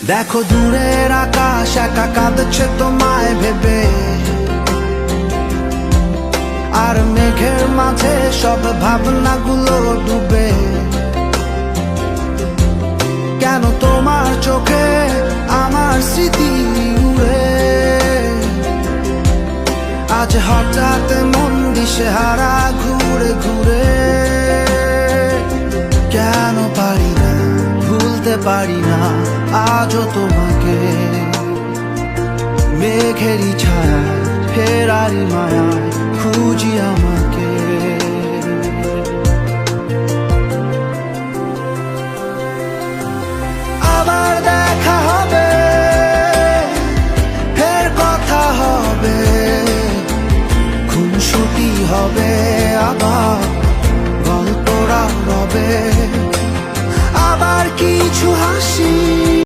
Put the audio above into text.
দেখো দূরের আকাশ একা কাঁদছে তোমায় ভেবে, আর মেঘের মাঝে সব ভাবনাগুলো ডুবে। কেন তোমার চোখে আমার স্মৃতি উড়ে, আজ হঠাৎ মন দিশেহারা ঘুরে ঘুরে। কেন পারি না ভুলতে পারি না আজও তোমাকে, মেঘেরই ছায়া ফেরারি মায়া খুঁজি আমাকে।